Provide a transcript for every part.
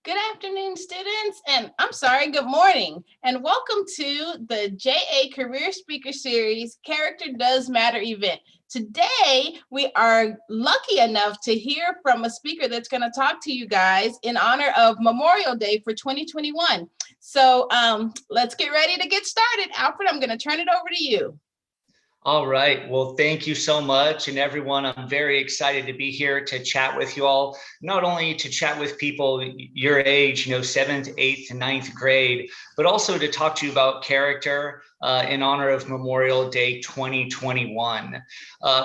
Good afternoon, students, and I'm sorry, good morning, and welcome to the JA Career Speaker Series Character Does Matter event. Today, we are lucky enough to hear from a speaker that's going to talk to you guys in honor of Memorial Day for 2021. So let's get ready to get started. Alfred, I'm going to turn it over to you. All right. Well, thank you so much. And everyone, I'm very excited to be here to chat with you all, not only to chat with people your age, 7th, 8th, 9th grade, but also to talk to you about character in honor of Memorial Day 2021.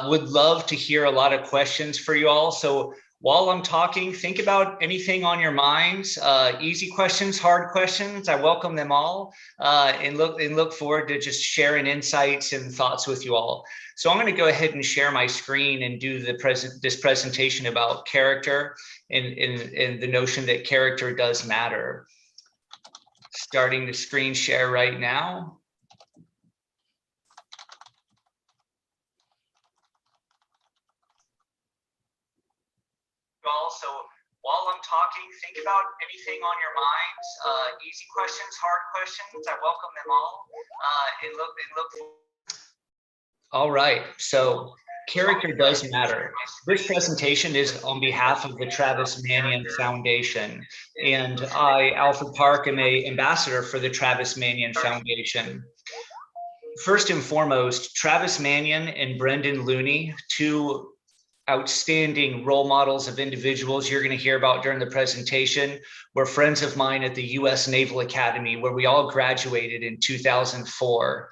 Would love to hear a lot of questions for you all. So while I'm talking, think about anything on your minds, easy questions, hard questions. I welcome them all and look forward to just sharing insights and thoughts with you all. So I'm going to go ahead and share my screen and do this presentation about character and the notion that character does matter. Starting the screen share right now. So while I'm talking, think about anything on your minds, easy questions, hard questions. I welcome them all and look forward. All right, so character does matter. This presentation is on behalf of the Travis Manion Foundation, and I, Alfred Park, am an ambassador for the Travis Manion Foundation. First and foremost, Travis Manion and Brendan Looney, two outstanding role models of individuals you're going to hear about during the presentation, were friends of mine at the U.S. Naval Academy, where we all graduated in 2004.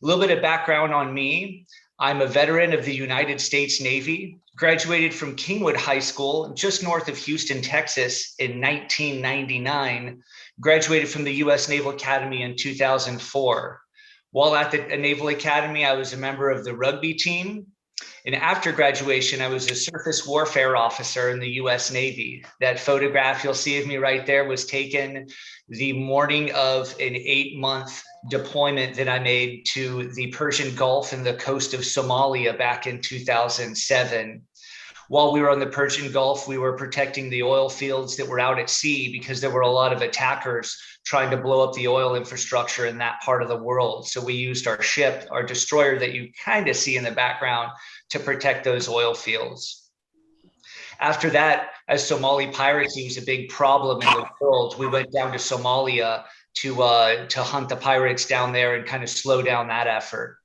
A little bit of background on me. I'm a veteran of the United States Navy, graduated from Kingwood High School, just north of Houston, Texas in 1999, graduated from the U.S. Naval Academy in 2004. While at the Naval Academy, I was a member of the rugby team. And after graduation, I was a surface warfare officer in the U.S. Navy. That photograph you'll see of me right there was taken the morning of an 8-month deployment that I made to the Persian Gulf and the coast of Somalia back in 2007. While we were on the Persian Gulf, we were protecting the oil fields that were out at sea because there were a lot of attackers trying to blow up the oil infrastructure in that part of the world. So we used our ship, our destroyer that you kind of see in the background, to protect those oil fields. After that, as Somali piracy was a big problem in the world, we went down to Somalia to hunt the pirates down there and kind of slow down that effort.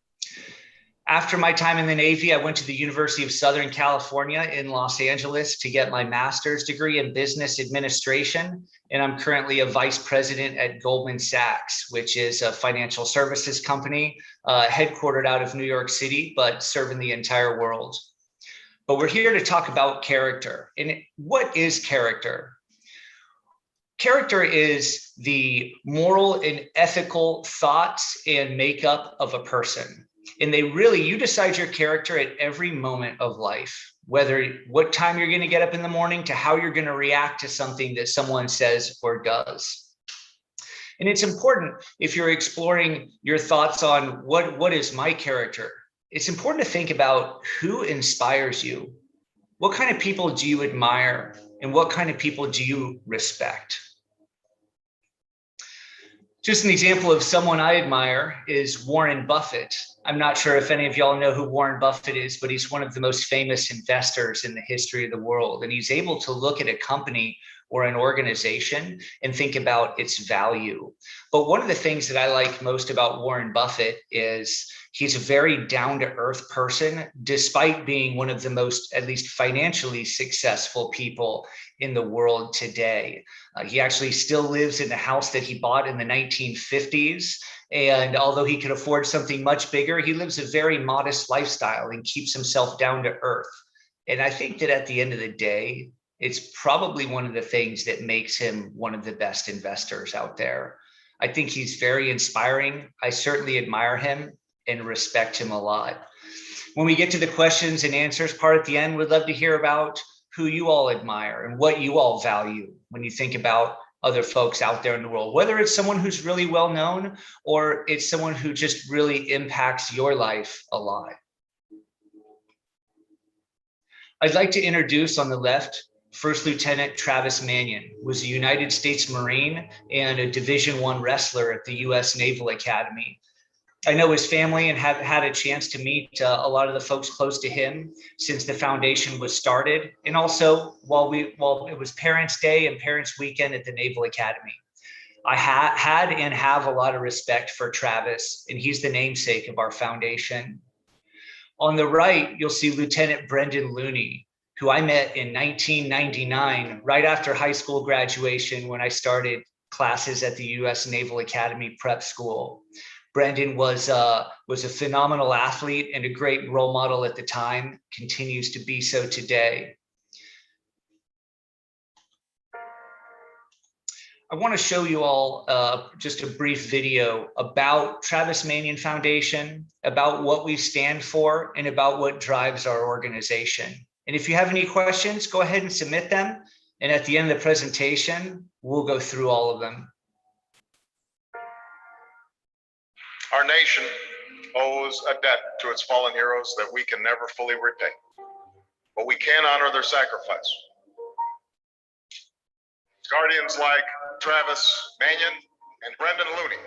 After my time in the Navy, I went to the University of Southern California in Los Angeles to get my master's degree in business administration. And I'm currently a vice president at Goldman Sachs, which is a financial services company headquartered out of New York City, but serving the entire world. But we're here to talk about character. And what is character? Character is the moral and ethical thoughts and makeup of a person. And you decide your character at every moment of life, whether what time you're going to get up in the morning to how you're going to react to something that someone says or does. And it's important if you're exploring your thoughts on what is my character. It's important to think about who inspires you. What kind of people do you admire? And what kind of people do you respect? Just an example of someone I admire is Warren Buffett. I'm not sure if any of y'all know who Warren Buffett is, but he's one of the most famous investors in the history of the world. And he's able to look at a company or an organization and think about its value. But one of the things that I like most about Warren Buffett is he's a very down-to-earth person, despite being one of the most, at least financially successful people in the world today. He actually still lives in the house that he bought in the 1950s. And although he can afford something much bigger, he lives a very modest lifestyle and keeps himself down to earth. And I think that at the end of the day, it's probably one of the things that makes him one of the best investors out there. I think he's very inspiring. I certainly admire him and respect him a lot. When we get to the questions and answers part at the end, we'd love to hear about who you all admire and what you all value when you think about other folks out there in the world, whether it's someone who's really well known or it's someone who just really impacts your life a lot. I'd like to introduce on the left First Lieutenant Travis Manion was a United States Marine and a Division I wrestler at the U.S. Naval Academy. I know his family and have had a chance to meet a lot of the folks close to him since the foundation was started. And also while it was Parents' Day and Parents' Weekend at the Naval Academy. I had and have a lot of respect for Travis, and he's the namesake of our foundation. On the right, you'll see Lieutenant Brendan Looney, who I met in 1999, right after high school graduation when I started classes at the U.S. Naval Academy Prep School. Brendan was a phenomenal athlete and a great role model at the time, continues to be so today. I want to show you all just a brief video about Travis Manion Foundation, about what we stand for, and about what drives our organization. And if you have any questions, go ahead and submit them. And at the end of the presentation, we'll go through all of them. Our nation owes a debt to its fallen heroes that we can never fully repay, but we can honor their sacrifice. Guardians like Travis Manion and Brendan Looney.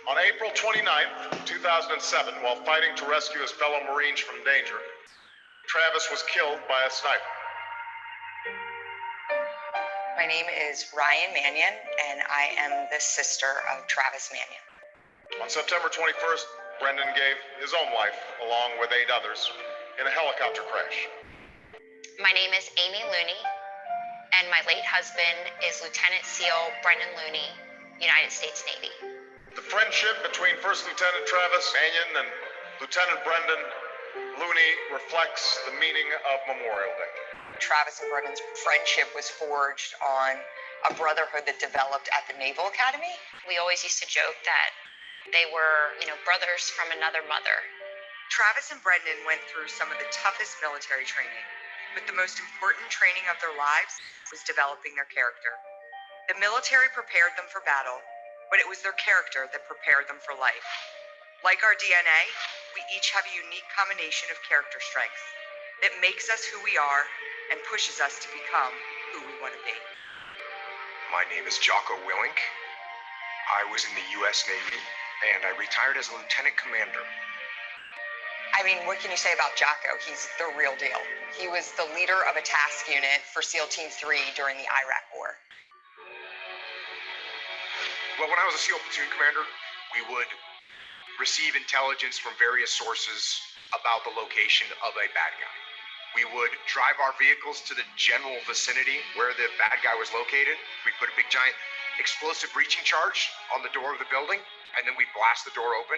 On April 29th, 2007, while fighting to rescue his fellow Marines from danger, Travis was killed by a sniper. My name is Ryan Manion, and I am the sister of Travis Manion. On September 21st, Brendan gave his own life, along with 8 others, in a helicopter crash. My name is Amy Looney, and my late husband is Lieutenant SEAL Brendan Looney, United States Navy. The friendship between First Lieutenant Travis Manion and Lieutenant Brendan Looney reflects the meaning of Memorial Day. Travis and Brendan's friendship was forged on a brotherhood that developed at the Naval Academy. We always used to joke that they were, brothers from another mother. Travis and Brendan went through some of the toughest military training, but the most important training of their lives was developing their character. The military prepared them for battle, but it was their character that prepared them for life. Like our DNA, we each have a unique combination of character strengths that makes us who we are and pushes us to become who we want to be. My name is Jocko Willink. I was in the U.S. Navy, and I retired as a lieutenant commander. I mean, what can you say about Jocko? He's the real deal. He was the leader of a task unit for SEAL Team 3 during the Iraq War. Well, when I was a SEAL platoon commander, we would receive intelligence from various sources about the location of a bad guy. We would drive our vehicles to the general vicinity where the bad guy was located. We'd put a big giant explosive breaching charge on the door of the building, and then we'd blast the door open.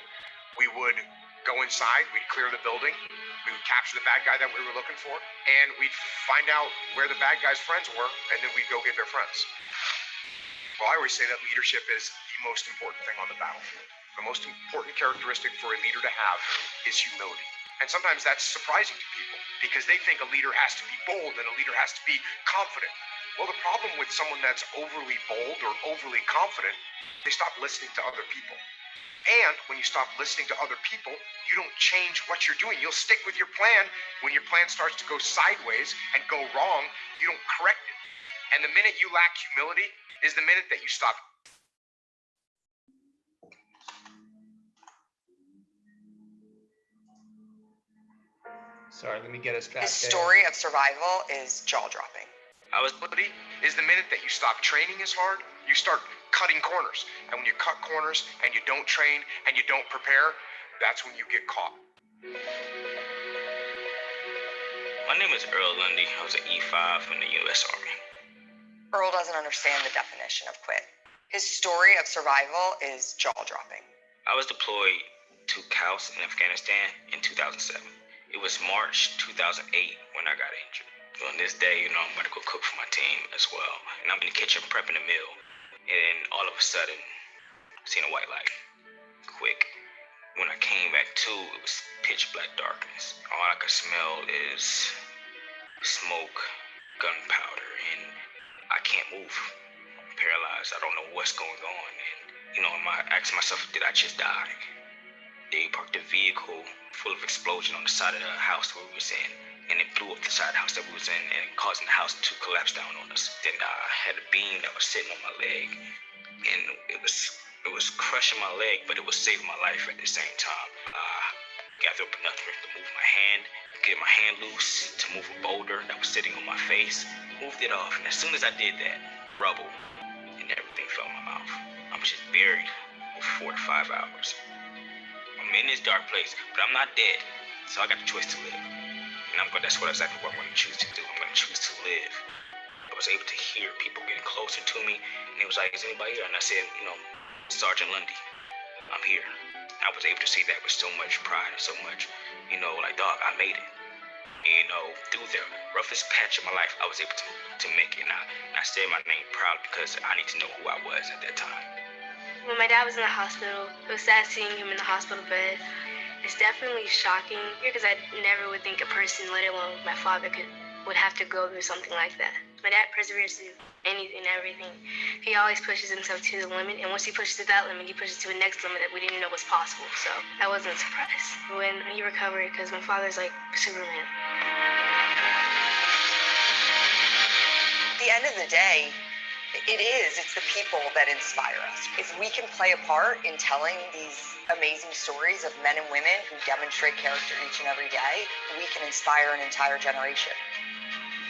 We would go inside, we'd clear the building, we would capture the bad guy that we were looking for, and we'd find out where the bad guy's friends were, and then we'd go get their friends. Well, I always say that leadership is the most important thing on the battlefield. The most important characteristic for a leader to have is humility. And sometimes that's surprising to people because they think a leader has to be bold and a leader has to be confident. Well, the problem with someone that's overly bold or overly confident, they stop listening to other people. And when you stop listening to other people, you don't change what you're doing. You'll stick with your plan. When your plan starts to go sideways and go wrong, you don't correct it. And the minute you lack humility is the minute that you stop. Sorry, let me get us back His there. story of survival is jaw-dropping. Humility is the minute that you stop training as hard, you start cutting corners. And when you cut corners and you don't train and you don't prepare, that's when you get caught. My name is Earl Lundy. I was an E5 in the U.S. Army. Earl doesn't understand the definition of quit. His story of survival is jaw-dropping. I was deployed to Kaus in Afghanistan in 2007. It was March 2008 when I got injured. On this day, I'm going to go cook for my team as well. And I'm in the kitchen prepping a meal. And all of a sudden, I seen a white light. Quick. When I came back to, it was pitch black darkness. All I could smell is smoke, gunpowder, and I can't move. I'm paralyzed. I don't know what's going on. And, I asked myself, did I just die? They parked a vehicle full of explosion on the side of the house where we were in. And and it blew up the side of the house that we was in and causing the house to collapse down on us. Then I had a beam that was sitting on my leg, and it was crushing my leg, but it was saving my life at the same time. Gathered up enough to move my hand, get my hand loose to move a boulder that was sitting on my face, moved it off, and as soon as I did that, rubble and everything fell in my mouth. I was just buried for 4 to 5 hours. I'm in this dark place, but I'm not dead, so I got the choice to live. And that's exactly what I'm going to choose to do. I'm going to choose to live. I was able to hear people getting closer to me, and it was like, is anybody here? And I said, Sergeant Lundy, I'm here. I was able to say that with so much pride and so much, like, dog, I made it. Through the roughest patch of my life, I was able to make it. And I say my name proud because I need to know who I was at that time. When my dad was in the hospital, it was sad seeing him in the hospital bed. It's definitely shocking because I never would think a person, let alone my father, would have to go through something like that. My dad perseveres through anything and everything. He always pushes himself to the limit, and once he pushes to that limit, he pushes to the next limit that we didn't even know was possible. So that wasn't a surprise. When he recovered, because my father's like Superman. At the end of the day, it's the people that inspire us. If we can play a part in telling these amazing stories of men and women who demonstrate character each and every day, we can inspire an entire generation.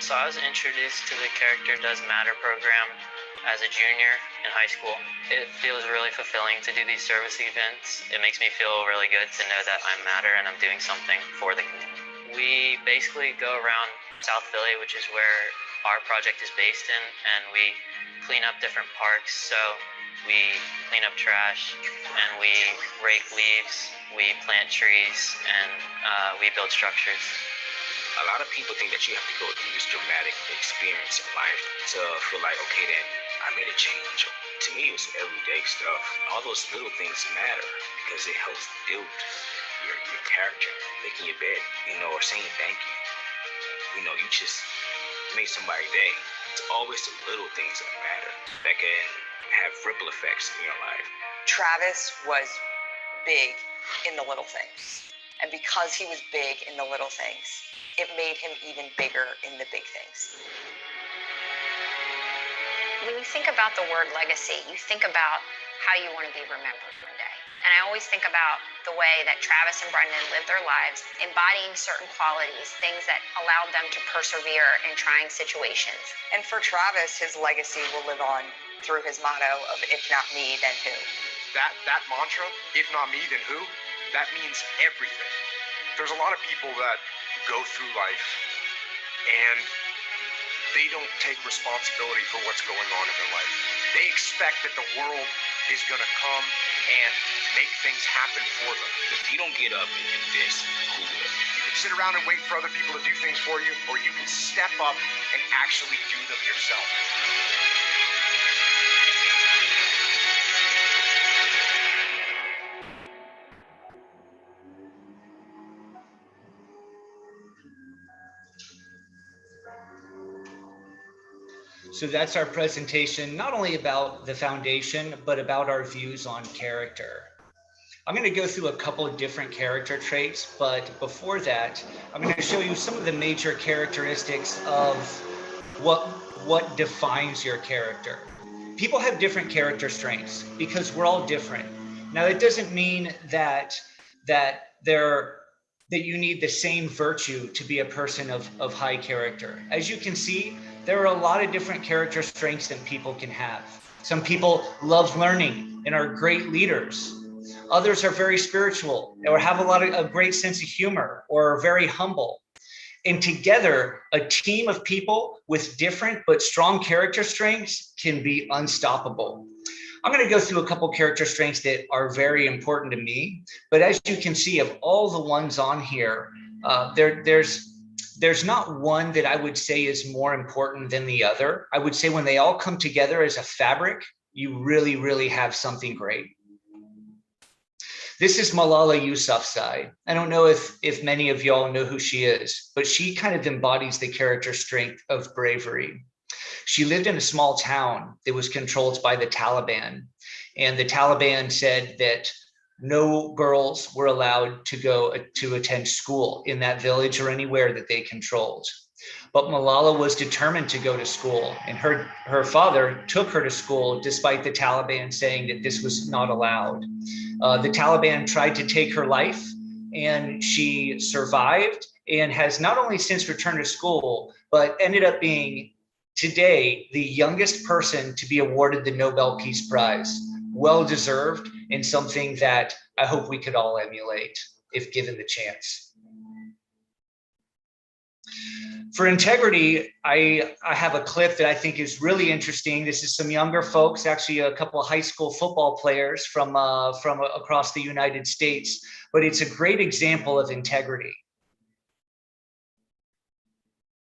So I was introduced to the Character Does Matter program as a junior in high school. It feels really fulfilling to do these service events. It makes me feel really good to know that I matter and I'm doing something for the community. We basically go around South Philly, which is where our project is based in, and we clean up different parks. So we clean up trash and we rake leaves, we plant trees, and we build structures. A lot of people think that you have to go through this dramatic experience in life to feel like, okay, then I made a change. To me, it was everyday stuff. All those little things matter because it helps build your character, making your bed, or saying thank you. You just made somebody's day. It's always the little things that matter that can have ripple effects in your life. Travis was big in the little things. And because he was big in the little things, it made him even bigger in the big things. When you think about the word legacy, you think about how you want to be remembered one day. And I always think about the way that Travis and Brendan lived their lives, embodying certain qualities, things that allowed them to persevere in trying situations. And for Travis, his legacy will live on through his motto of, if not me, then who? That mantra, if not me, then who? That means everything. There's a lot of people that go through life and they don't take responsibility for what's going on in their life. They expect that the world is going to come and make things happen for them. If you don't get up and do this, who will? You can sit around and wait for other people to do things for you, or you can step up and actually do them yourself. So that's our presentation, not only about the foundation, but about our views on character. I'm going to go through a couple of different character traits, but before that, I'm going to show you some of the major characteristics of what defines your character. People have different character strengths because we're all different. Now, it doesn't mean that you need the same virtue to be a person of high character. As you can see, there are a lot of different character strengths that people can have. Some people love learning and are great leaders. Others are very spiritual or have a great sense of humor or are very humble. And together, a team of people with different but strong character strengths can be unstoppable. I'm going to go through a couple character strengths that are very important to me. But as you can see, of all the ones on here, there's not one that I would say is more important than the other. I would say when they all come together as a fabric, you really, really have something great. This is Malala Yousafzai. I don't know if many of y'all know who she is, but she kind of embodies the character strength of bravery. She lived in a small town that was controlled by the Taliban. And the Taliban said that no girls were allowed to go to attend school in that village or anywhere that they controlled. But Malala was determined to go to school, and her father took her to school despite the Taliban saying that this was not allowed. The Taliban tried to take her life, and she survived and has not only since returned to school, but ended up being today the youngest person to be awarded the Nobel Peace Prize. Well deserved, and something that I hope we could all emulate if given the chance. For integrity, I have a clip that I think is really interesting. This is some younger folks, actually a couple of high school football players from across the United States, but it's a great example of integrity.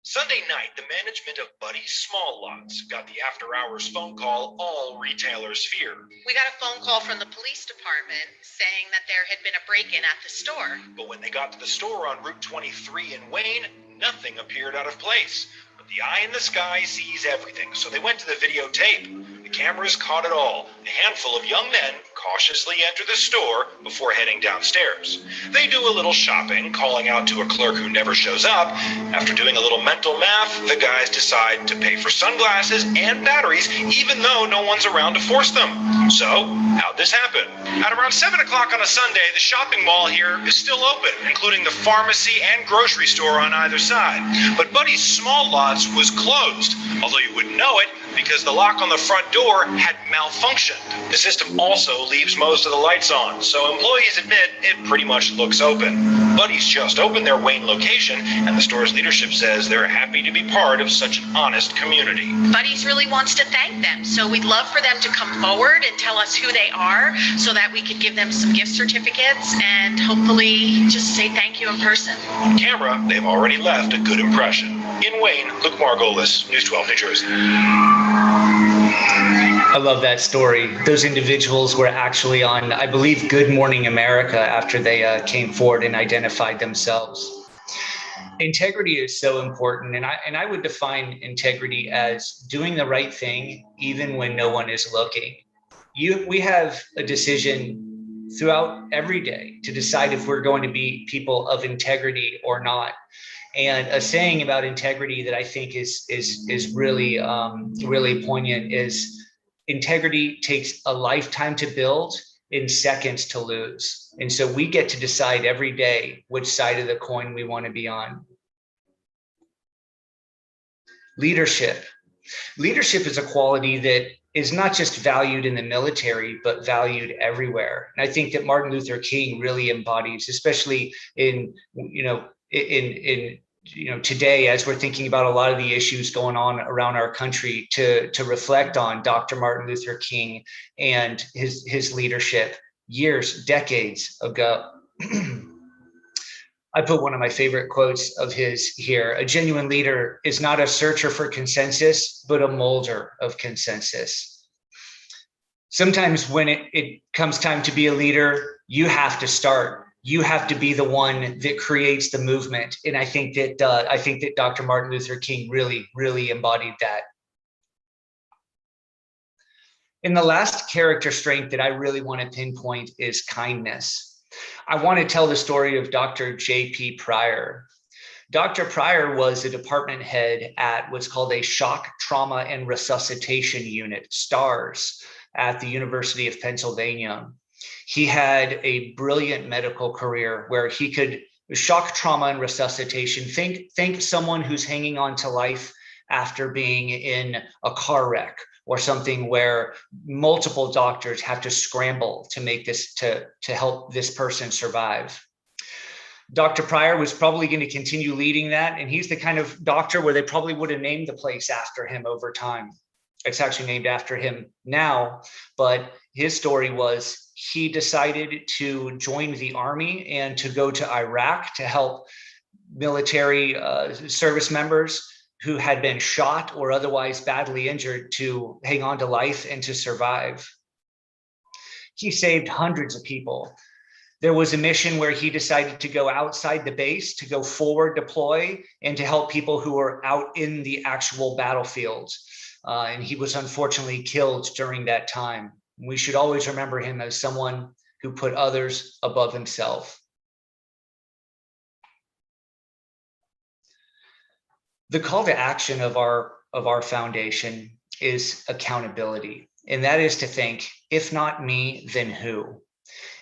Sunday night, the management of Buddy's Small Lots got the after-hours phone call all retailers fear. We got a phone call from the police department saying that there had been a break-in at the store. But when they got to the store on Route 23 in Wayne, nothing appeared out of place. But the eye in the sky sees everything, so they went to the videotape. The cameras caught it all. A handful of young men cautiously enter the store before heading downstairs. They do a little shopping, calling out to a clerk who never shows up. After doing a little mental math, the guys decide to pay for sunglasses and batteries, even though no one's around to force them. So, how'd this happen? At around 7 o'clock on a Sunday, the shopping mall here is still open, including the pharmacy and grocery store on either side. But Buddy's Small Lots was closed, although you wouldn't know it because the lock on the front door had malfunctioned. The system also leaves most of the lights on, so employees admit it pretty much looks open. Buddy's just opened their Wayne location, and the store's leadership says they're happy to be part of such an honest community. Buddy's really wants to thank them, so we'd love for them to come forward and tell us who they are so that we could give them some gift certificates and hopefully just say thank you in person. On camera, they've already left a good impression. In Wayne, Luke Margolis, News 12, New Jersey. I love that story. Those individuals were actually on, I believe, Good Morning America after they came forward and identified themselves. Integrity is so important, and I would define integrity as doing the right thing even when no one is looking. We have a decision throughout every day to decide if we're going to be people of integrity or not. And a saying about integrity that I think is really really poignant is integrity takes a lifetime to build in seconds to lose. And so we get to decide every day which side of the coin we want to be on. Leadership. Leadership is a quality that is not just valued in the military, but valued everywhere. And I think that Martin Luther King really embodies, especially in today, as we're thinking about a lot of the issues going on around our country, to reflect on Dr. Martin Luther King and his leadership decades ago. I put one of my favorite quotes of his here: "A genuine leader is not a searcher for consensus, but a molder of consensus." Sometimes when it comes time to be a leader, you have to start. You have to be the one that creates the movement. And I think that Dr. Martin Luther King really, really embodied that. And the last character strength that I really want to pinpoint is kindness. I want to tell the story of Dr. J.P. Pryor. Dr. Pryor was a department head at what's called a Shock, Trauma, and Resuscitation Unit, STARS, at the University of Pennsylvania. He had a brilliant medical career where he could shock, trauma, and resuscitation. Think someone who's hanging on to life after being in a car wreck or something where multiple doctors have to scramble to make this to help this person survive. Dr. Pryor was probably going to continue leading that, and he's the kind of doctor where they probably would have named the place after him over time. It's actually named after him now, but his story was he decided to join the army and to go to Iraq to help military service members who had been shot or otherwise badly injured to hang on to life and to survive. He saved hundreds of people. There was a mission where he decided to go outside the base, to go forward deploy, and to help people who were out in the actual battlefield. And he was unfortunately killed during that time. We should always remember him as someone who put others above himself. The call to action of our foundation is accountability. And that is to think, if not me, then who?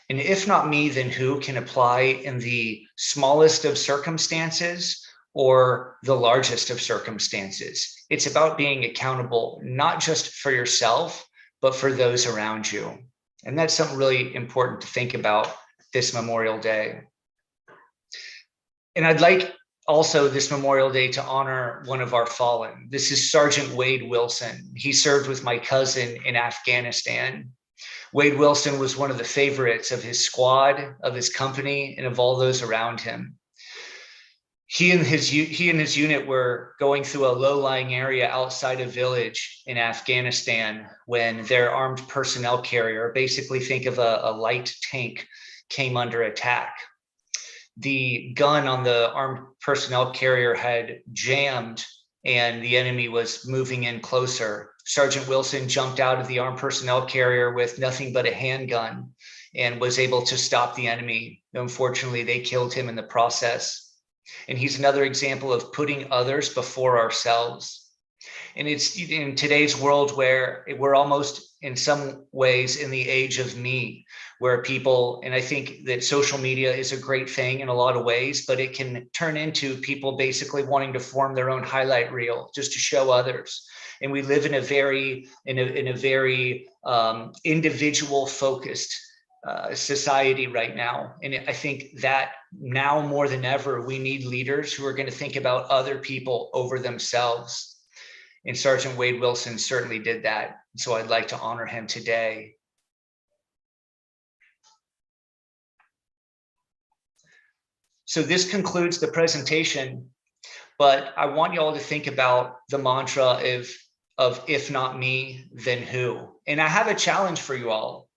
And if not me, then who can apply in the smallest of circumstances or the largest of circumstances? It's about being accountable, not just for yourself, but for those around you. And that's something really important to think about this Memorial Day. And I'd like also this Memorial Day to honor one of our fallen. This is Sergeant Wade Wilson. He served with my cousin in Afghanistan. Wade Wilson was one of the favorites of his squad, of his company, and of all those around him. He and his unit were going through a low-lying area outside a village in Afghanistan when their armed personnel carrier, basically think of a light tank, came under attack. The gun on the armed personnel carrier had jammed and the enemy was moving in closer. Sergeant Wilson jumped out of the armed personnel carrier with nothing but a handgun and was able to stop the enemy. Unfortunately, they killed him in the process. And he's another example of putting others before ourselves. And it's in today's world where we're almost in some ways in the age of me, where people, and I think that social media is a great thing in a lot of ways, but it can turn into people basically wanting to form their own highlight reel just to show others. And we live in a very individual focused society right now. And I think that now more than ever, we need leaders who are going to think about other people over themselves. And Sergeant Wade Wilson certainly did that. So I'd like to honor him today. So this concludes the presentation, but I want you all to think about the mantra of if not me, then who? And I have a challenge for you all.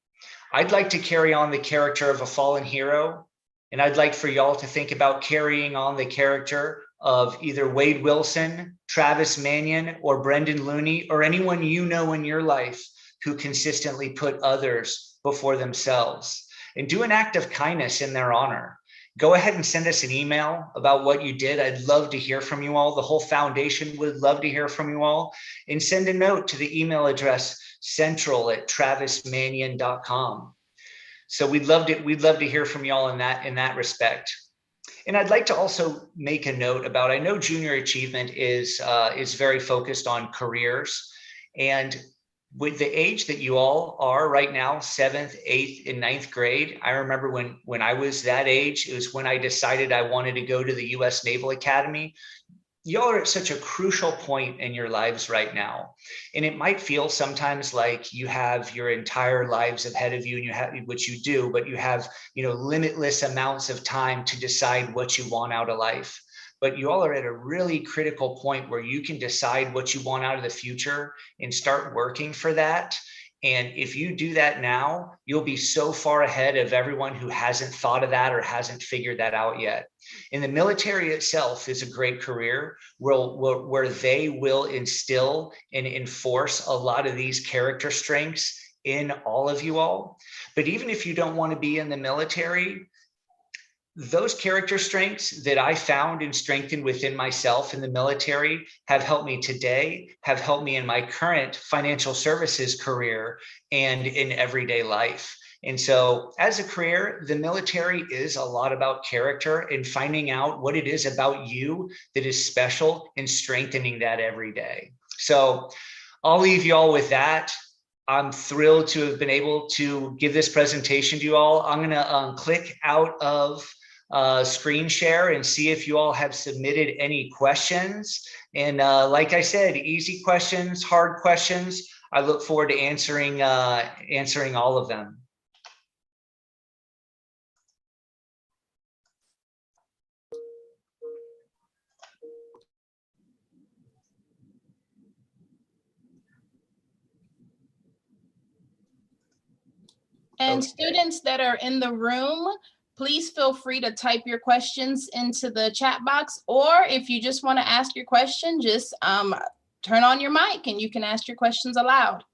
I'd like to carry on the character of a fallen hero, and I'd like for y'all to think about carrying on the character of either Wade Wilson, Travis Manion, or Brendan Looney, or anyone you know in your life who consistently put others before themselves. And do an act of kindness in their honor. Go ahead and send us an email about what you did. I'd love to hear from you all. The whole foundation would love to hear from you all. And send a note to the email address central@travismanion.com. So we'd love to hear from y'all in that respect. And I'd like to also make a note about, I know junior achievement is very focused on careers, and with the age that you all are right now, 7th, 8th, and 9th grade, I remember when I was that age, it was when I decided I wanted to go to the U.S. Naval Academy. Y'all are at such a crucial point in your lives right now. And it might feel sometimes like you have your entire lives ahead of you, and you have, which you do, but you have, limitless amounts of time to decide what you want out of life. But you all are at a really critical point where you can decide what you want out of the future and start working for that. And if you do that now, you'll be so far ahead of everyone who hasn't thought of that or hasn't figured that out yet. And the military itself is a great career where they will instill and enforce a lot of these character strengths in all of you all. But even if you don't want to be in the military, those character strengths that I found and strengthened within myself in the military have helped me today, have helped me in my current financial services career and in everyday life. And so as a career, the military is a lot about character and finding out what it is about you that is special and strengthening that every day. So I'll leave you all with that. I'm thrilled to have been able to give this presentation to you all. I'm going to click out of screen share and see if you all have submitted any questions. And like I said, easy questions, hard questions. I look forward to answering all of them. And Okay. students that are in the room, please feel free to type your questions into the chat box, or if you just want to ask your question, just turn on your mic and you can ask your questions aloud.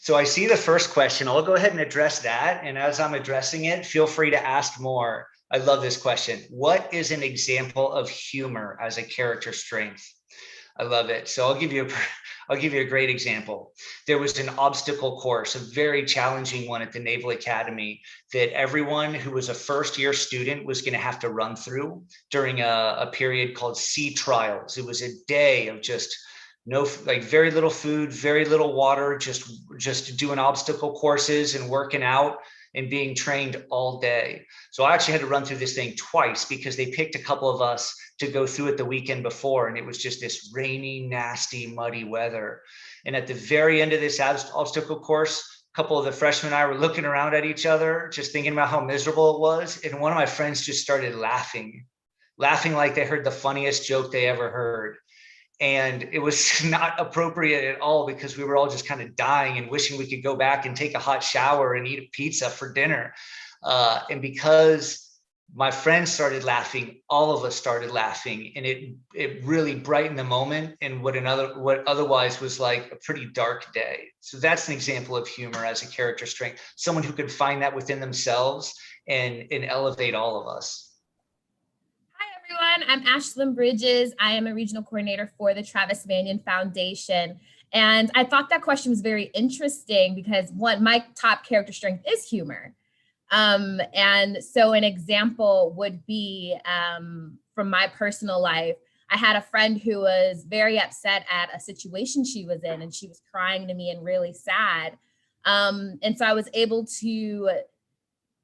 So I see the first question. I'll go ahead and address that. And as I'm addressing it, feel free to ask more. I love this question. What is an example of humor as a character strength? I love it. So I'll give you a great example. There was an obstacle course, a very challenging one at the Naval Academy that everyone who was a first-year student was going to have to run through during a period called sea trials. It was a day of just very little food, very little water, just doing obstacle courses and working out and being trained all day. So I actually had to run through this thing twice because they picked a couple of us to go through it the weekend before. And it was just this rainy, nasty, muddy weather. And at the very end of this obstacle course, a couple of the freshmen and I were looking around at each other, just thinking about how miserable it was. And one of my friends just started laughing like they heard the funniest joke they ever heard. And it was not appropriate at all because we were all just kind of dying and wishing we could go back and take a hot shower and eat a pizza for dinner. And because my friends started laughing, all of us started laughing, and it really brightened the moment in what otherwise was like a pretty dark day. So that's an example of humor as a character strength, someone who could find that within themselves and elevate all of us. Everyone, I'm Ashlyn Bridges. I am a regional coordinator for the Travis Manion Foundation. And I thought that question was very interesting because my top character strength is humor. And so an example would be from my personal life. I had a friend who was very upset at a situation she was in, and she was crying to me and really sad. And so I was able to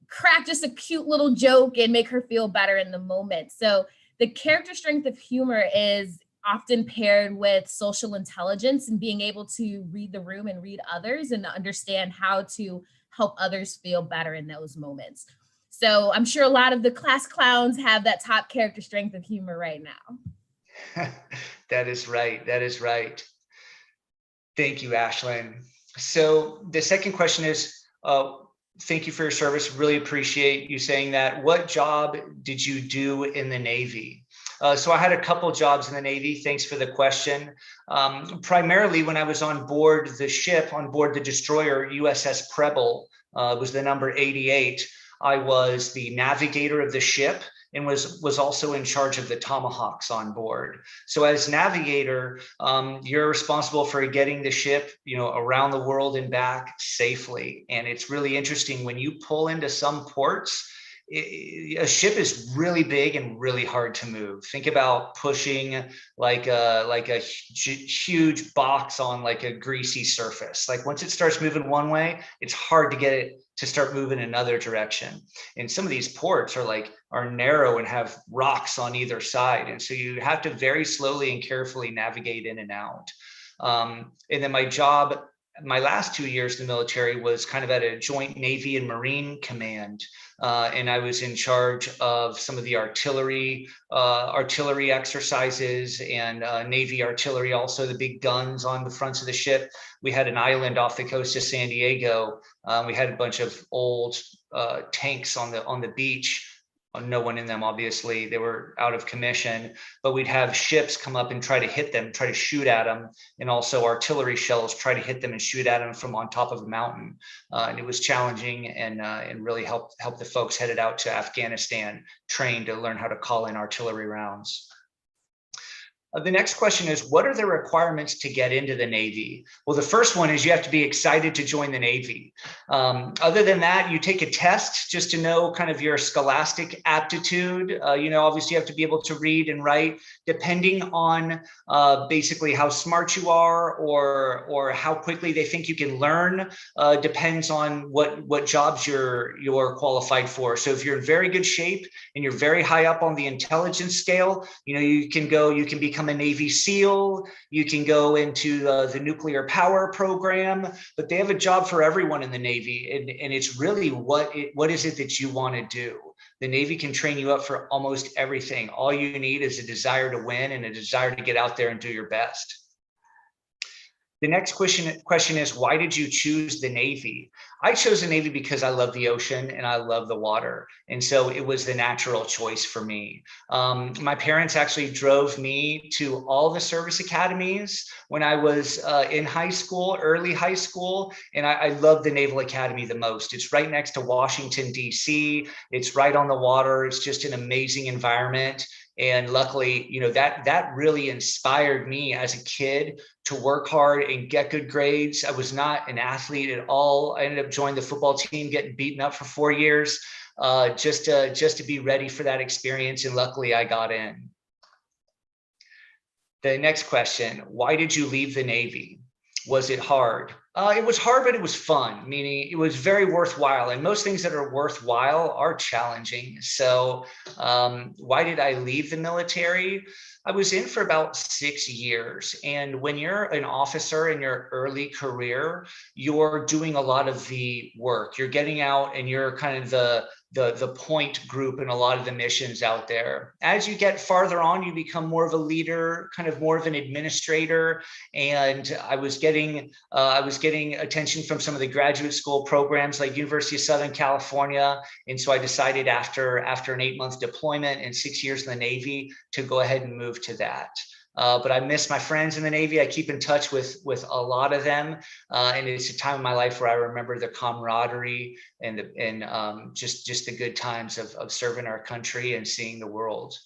crack just a cute little joke and make her feel better in the moment. So the character strength of humor is often paired with social intelligence and being able to read the room and read others and understand how to help others feel better in those moments. So I'm sure a lot of the class clowns have that top character strength of humor right now. That is right. That is right. Thank you, Ashlyn. So the second question is, thank you for your service. Really appreciate you saying that. What job did you do in the Navy? So I had a couple jobs in the Navy. Thanks for the question. Primarily when I was on board the ship, on board the destroyer USS Preble, was the number 88. I was the navigator of the ship and was also in charge of the tomahawks on board. So as navigator, you're responsible for getting the ship, around the world and back safely. And it's really interesting when you pull into some ports, a ship is really big and really hard to move. Think about pushing like a huge box on like a greasy surface. Like once it starts moving one way, it's hard to get it to start moving another direction. And some of these ports are narrow and have rocks on either side. And so you have to very slowly and carefully navigate in and out. And then my last 2 years in the military was kind of at a joint Navy and Marine command. And I was in charge of some of the artillery exercises and Navy artillery, also the big guns on the fronts of the ship. We had an island off the coast of San Diego. We had a bunch of old tanks on the beach. No one in them, obviously, they were out of commission, but we'd have ships come up and try to hit them, try to shoot at them. And also artillery shells try to hit them and shoot at them from on top of a mountain. And it was challenging and really helped the folks headed out to Afghanistan trained to learn how to call in artillery rounds. The next question is, what are the requirements to get into the Navy? Well, the first one is you have to be excited to join the Navy. Other than that, you take a test just to know kind of your scholastic aptitude. Obviously you have to be able to read and write, depending on basically how smart you are or how quickly they think you can learn, depends on what jobs you're qualified for. So if you're in very good shape and you're very high up on the intelligence scale, you can become a Navy SEAL, you can go into the nuclear power program, but they have a job for everyone in the Navy. And it's really what is it that you want to do? The Navy can train you up for almost everything. All you need is a desire to win and a desire to get out there and do your best. The next question is, why did you choose the Navy? I chose the Navy because I love the ocean and I love the water. And so it was the natural choice for me. My parents actually drove me to all the service academies when I was in high school, early high school. And I love the Naval Academy the most. It's right next to Washington, D.C. It's right on the water. It's just an amazing environment. And luckily, that really inspired me as a kid to work hard and get good grades. I was not an athlete at all. I ended up joining the football team, getting beaten up for 4 years, just to be ready for that experience. And luckily I got in. The next question, why did you leave the Navy? Was it hard? It was hard, but it was fun, meaning it was very worthwhile. And most things that are worthwhile are challenging. So why did I leave the military? I was in for about 6 years. And when you're an officer in your early career, you're doing a lot of the work. You're getting out and you're kind of the point group in a lot of the missions out there. As you get farther on, you become more of a leader, kind of more of an administrator. And I was getting attention from some of the graduate school programs like University of Southern California. And so I decided after an 8-month deployment and 6 years in the Navy to go ahead and move to that. But I miss my friends in the Navy. I keep in touch with a lot of them. And it's a time in my life where I remember the camaraderie and just the good times of serving our country and seeing the world.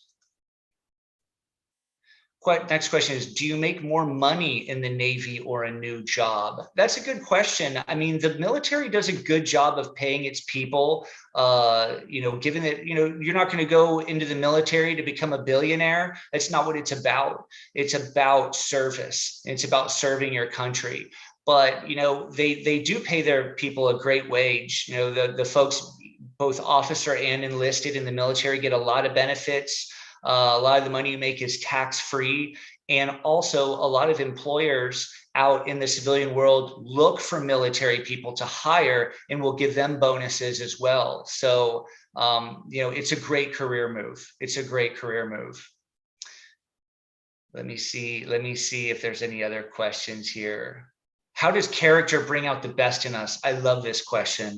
Next question is, do you make more money in the Navy or a new job? That's a good question. I mean, the military does a good job of paying its people, given that, you're not going to go into the military to become a billionaire. That's not what it's about. It's about service. It's about serving your country. But, they do pay their people a great wage. The folks, both officer and enlisted in the military, get a lot of benefits. A lot of the money you make is tax-free. And also a lot of employers out in the civilian world look for military people to hire and will give them bonuses as well. So, it's a great career move. It's a great career move. Let me see if there's any other questions here. How does character bring out the best in us? I love this question.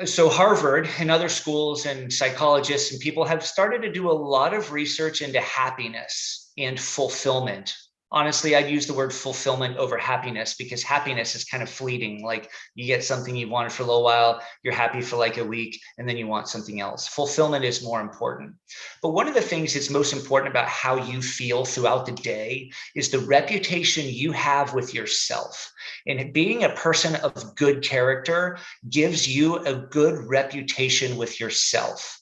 So Harvard and other schools and psychologists and people have started to do a lot of research into happiness and fulfillment. Honestly, I'd use the word fulfillment over happiness because happiness is kind of fleeting. Like you get something you wanted for a little while, you're happy for like a week, and then you want something else. Fulfillment is more important. But one of the things that's most important about how you feel throughout the day is the reputation you have with yourself. And being a person of good character gives you a good reputation with yourself.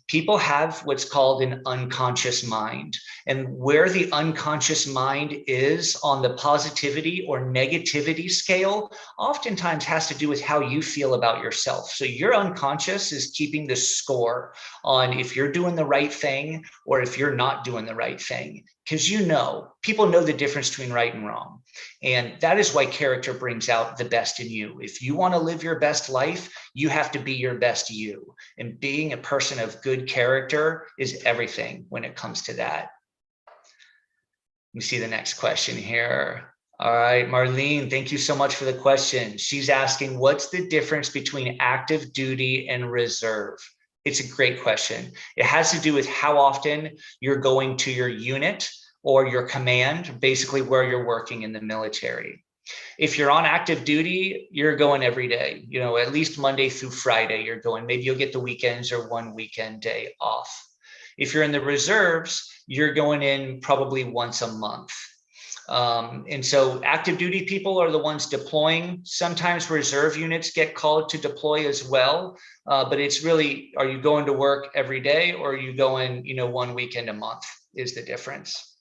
People have what's called an unconscious mind. And where the unconscious mind is on the positivity or negativity scale, oftentimes has to do with how you feel about yourself. So your unconscious is keeping the score on if you're doing the right thing or if you're not doing the right thing. Because people know the difference between right and wrong. And that is why character brings out the best in you. If you want to live your best life, you have to be your best you. And being a person of good character is everything when it comes to that. Let me see the next question here. All right, Marlene, thank you so much for the question. She's asking, what's the difference between active duty and reserve? It's a great question. It has to do with how often you're going to your unit or your command, basically where you're working in the military. If you're on active duty, you're going every day, at least Monday through Friday, you're going. Maybe you'll get the weekends or one weekend day off. If you're in the reserves, you're going in probably once a month. And so active duty people are the ones deploying. Sometimes reserve units get called to deploy as well. But it's really, are you going to work every day or are you going, one weekend a month is the difference.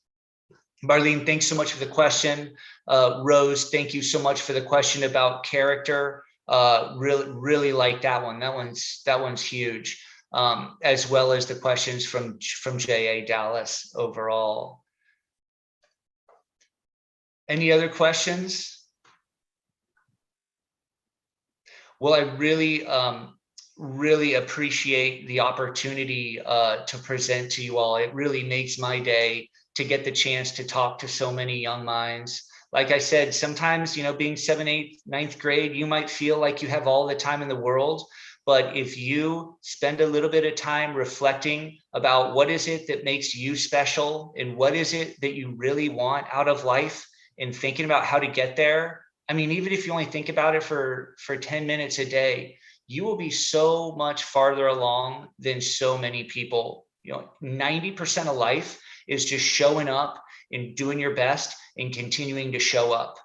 Marlene, thanks so much for the question. Rose, thank you so much for the question about character. Really like that one. That one's huge. As well as the questions from J.A. Dallas overall. Any other questions? Well, I really appreciate the opportunity to present to you all. It really makes my day to get the chance to talk to so many young minds. Like I said, sometimes, being 7th, 8th, 9th grade, you might feel like you have all the time in the world. But if you spend a little bit of time reflecting about what is it that makes you special and what is it that you really want out of life and thinking about how to get there. I mean, even if you only think about it for 10 minutes a day, you will be so much farther along than so many people. 90% of life is just showing up and doing your best and continuing to show up.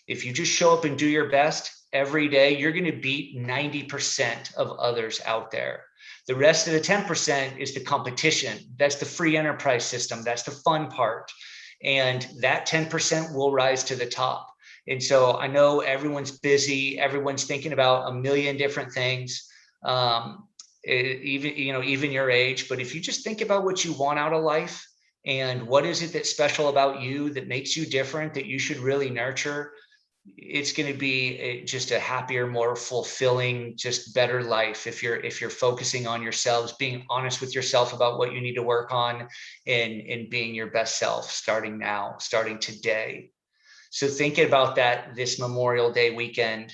If you just show up and do your best every day, you're going to beat 90% of others out there. The rest of the 10% is the competition. That's the free enterprise system. That's the fun part. And that 10% will rise to the top. And so I know everyone's busy. Everyone's thinking about a million different things, even your age. But if you just think about what you want out of life and what is it that's special about you that makes you different, that you should really nurture, it's going to be just a happier, more fulfilling, just better life if you're focusing on yourselves, being honest with yourself about what you need to work on, and being your best self starting now, starting today. So thinking about that this Memorial Day weekend,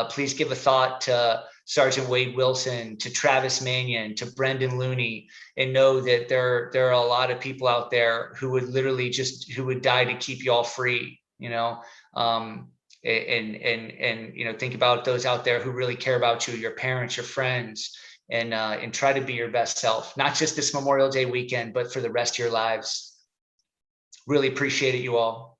please give a thought to Sergeant Wade Wilson, to Travis Manion, to Brendan Looney, and know that there are a lot of people out there who would literally who would die to keep you all free, and think about those out there who really care about you, your parents, your friends, and try to be your best self, not just this Memorial Day weekend, but for the rest of your lives. Really appreciate it, you all.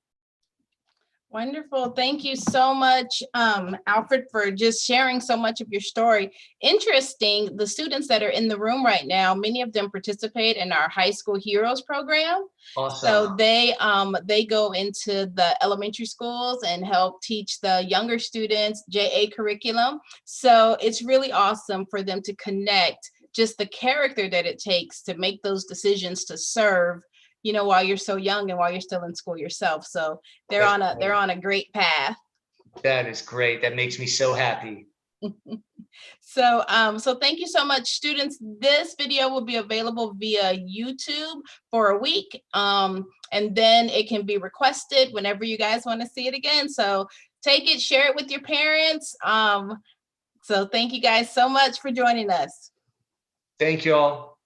Wonderful. Thank you so much, Alfred, for just sharing so much of your story. Interesting, the students that are in the room right now, many of them participate in our High School Heroes program. Awesome. So they go into the elementary schools and help teach the younger students JA curriculum. So it's really awesome for them to connect just the character that it takes to make those decisions to serve, while you're so young and while you're still in school yourself. So they're on a great path. That is great. That makes me so happy. So thank you so much, students. This video will be available via YouTube for a week. And then it can be requested whenever you guys want to see it again. So take it, share it with your parents. So thank you guys so much for joining us. Thank you all.